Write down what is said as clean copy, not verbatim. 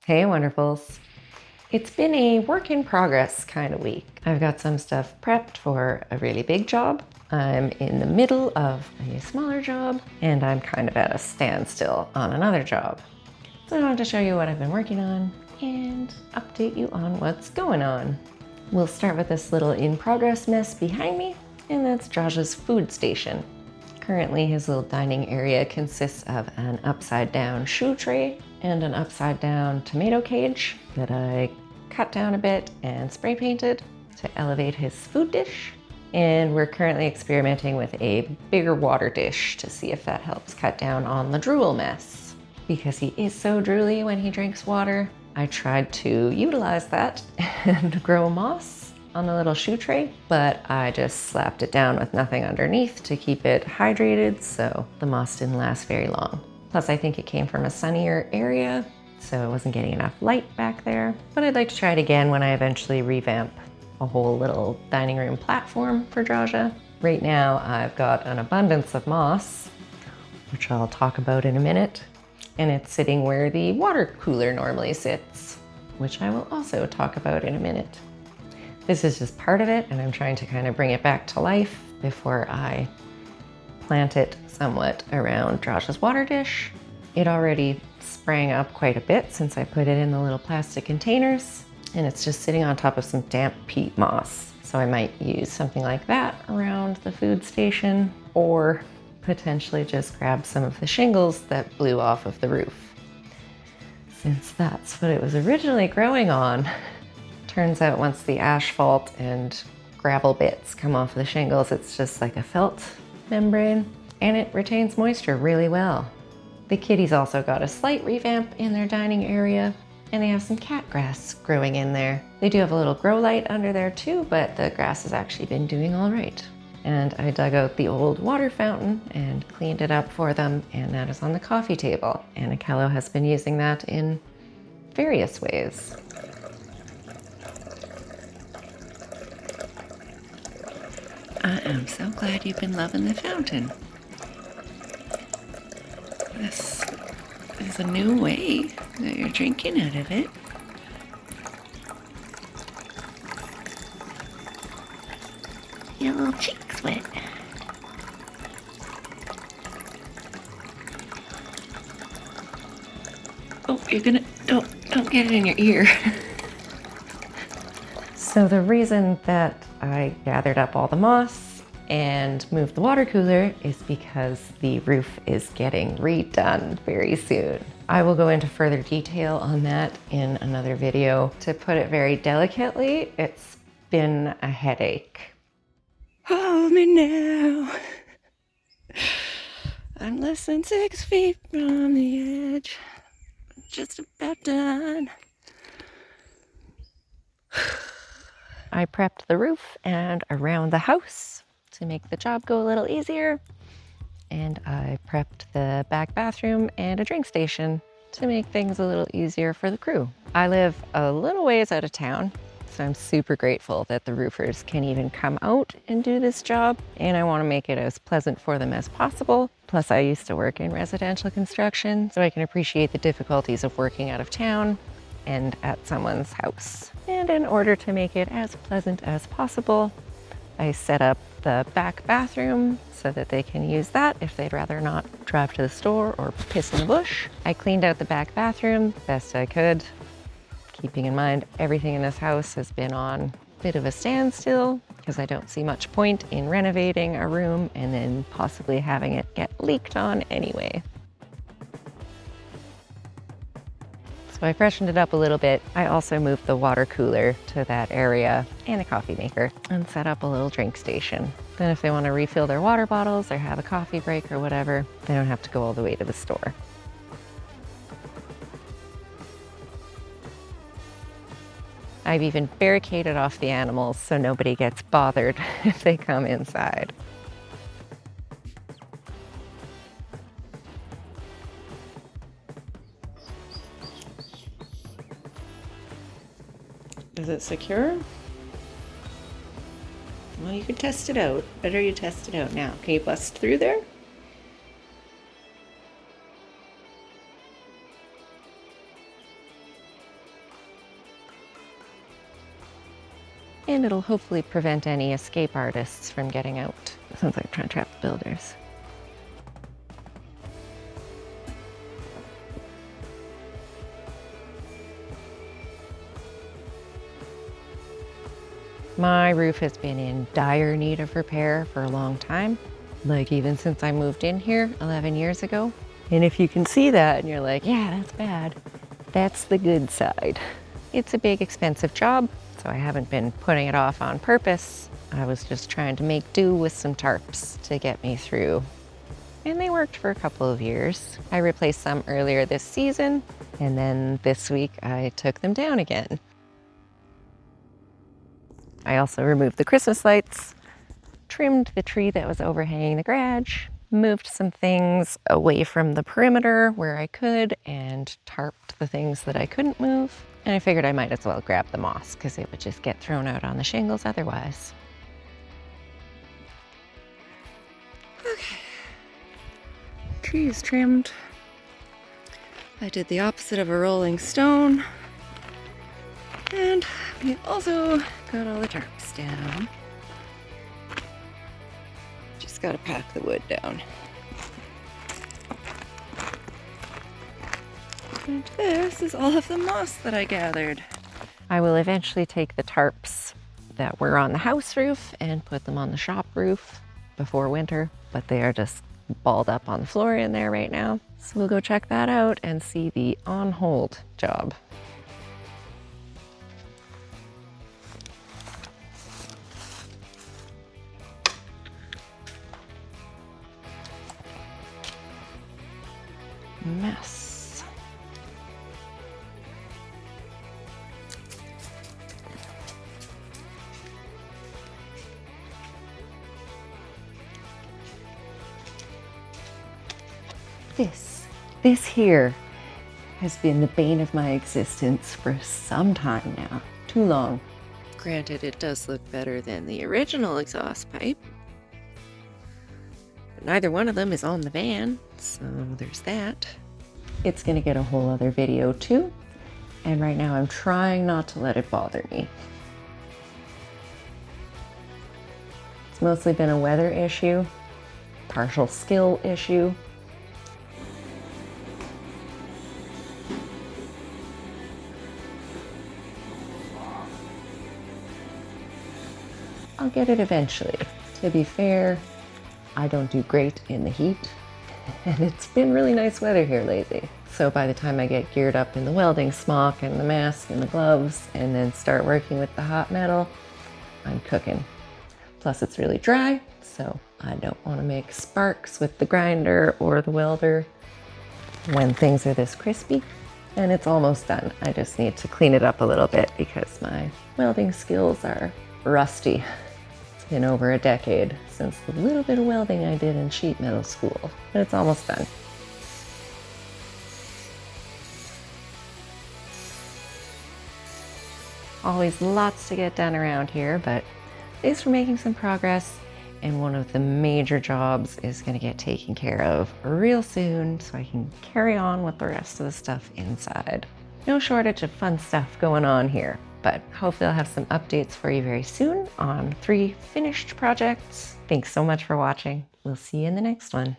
Hey, wonderfuls. It's been a work in progress kind of week. I've got some stuff prepped for a really big job. I'm in the middle of a smaller job, and I'm kind of at a standstill on another job. So I wanted to show you what I've been working on and update you on what's going on. We'll start with this little in progress mess behind me, and that's Josh's food station. Currently, his little dining area consists of an upside down shoe tray and an upside down tomato cage that I cut down a bit and spray painted to elevate his food dish. And we're currently experimenting with a bigger water dish to see if that helps cut down on the drool mess. Because he is so drooly when he drinks water, I tried to utilize that and grow moss on the little shoe tray, but I just slapped it down with nothing underneath to keep it hydrated, so the moss didn't last very long. Plus, I think it came from a sunnier area, so it wasn't getting enough light back there. But I'd like to try it again when I eventually revamp a whole little dining room platform for Jaja. Right now, I've got an abundance of moss, which I'll talk about in a minute, and it's sitting where the water cooler normally sits, which I will also talk about in a minute. This is just part of it, and I'm trying to kind of bring it back to life before I plant it somewhat around Josh's water dish. It already sprang up quite a bit since I put it in the little plastic containers, and it's just sitting on top of some damp peat moss. So I might use something like that around the food station, or potentially just grab some of the shingles that blew off of the roof, since that's what it was originally growing on. Turns out once the asphalt and gravel bits come off the shingles, it's just like a felt membrane, and it retains moisture really well. The kitties also got a slight revamp in their dining area, and they have some cat grass growing in there. They do have a little grow light under there too, but the grass has actually been doing all right. And I dug out the old water fountain and cleaned it up for them, and that is on the coffee table. And Akello has been using that in various ways. I am so glad you've been loving the fountain. This is a new way that you're drinking out of it. Your little cheeks wet. Oh, you're gonna, don't get it in your ear. So the reason that I gathered up all the moss and moved the water cooler is because the roof is getting redone very soon. I will go into further detail on that in another video. To put it very delicately, it's been a headache. Hold me now. I'm less than 6 feet from the edge. Just about done. I prepped the roof and around the house to make the job go a little easier. And I prepped the back bathroom and a drink station to make things a little easier for the crew. I live a little ways out of town, so I'm super grateful that the roofers can even come out and do this job. And I want to make it as pleasant for them as possible. Plus, I used to work in residential construction, so I can appreciate the difficulties of working out of town and at someone's house. And in order to make it as pleasant as possible, I set up the back bathroom so that they can use that if they'd rather not drive to the store or piss in the bush. I cleaned out the back bathroom best I could, keeping in mind everything in this house has been on a bit of a standstill because I don't see much point in renovating a room and then possibly having it get leaked on anyway. So I freshened it up a little bit. I also moved the water cooler to that area and a coffee maker and set up a little drink station. Then if they want to refill their water bottles or have a coffee break or whatever, they don't have to go all the way to the store. I've even barricaded off the animals so nobody gets bothered if they come inside. Is it secure? Well, you can test it out. Better you test it out now. Can you bust through there? And it'll hopefully prevent any escape artists from getting out. Sounds like I'm trying to trap the builders. My roof has been in dire need of repair for a long time, like even since I moved in here 11 years ago. And if you can see that and you're like, yeah, that's bad, that's the good side. It's a big, expensive job, so I haven't been putting it off on purpose. I was just trying to make do with some tarps to get me through. And they worked for a couple of years. I replaced some earlier this season, and then this week I took them down again. I also removed the Christmas lights, trimmed the tree that was overhanging the garage, moved some things away from the perimeter where I could, and tarped the things that I couldn't move. And I figured I might as well grab the moss because it would just get thrown out on the shingles otherwise. Okay, tree is trimmed. I did the opposite of a rolling stone. And we also got all the tarps down. Just gotta pack the wood down. And this is all of the moss that I gathered. I will eventually take the tarps that were on the house roof and put them on the shop roof before winter, but they are just balled up on the floor in there right now. So we'll go check that out and see the on hold job. Mess. This here has been the bane of my existence for some time now. Too long. Granted, it does look better than the original exhaust pipe. But neither one of them is on the van, so there's that. It's gonna get a whole other video too, and right now I'm trying not to let it bother me. It's mostly been a weather issue, partial skill issue. I'll get it eventually. To be fair, I don't do great in the heat, and it's been really nice weather here lately. So by the time I get geared up in the welding smock and the mask and the gloves and then start working with the hot metal, I'm cooking. Plus it's really dry, so I don't want to make sparks with the grinder or the welder when things are this crispy. And it's almost done. I just need to clean it up a little bit because my welding skills are rusty. It's been over a decade since the little bit of welding I did in sheet metal school, but it's almost done. Always lots to get done around here, but at least we're making some progress, and one of the major jobs is going to get taken care of real soon so I can carry on with the rest of the stuff inside. No shortage of fun stuff going on here, but hopefully I'll have some updates for you very soon on 3 finished projects. Thanks so much for watching. We'll see you in the next one.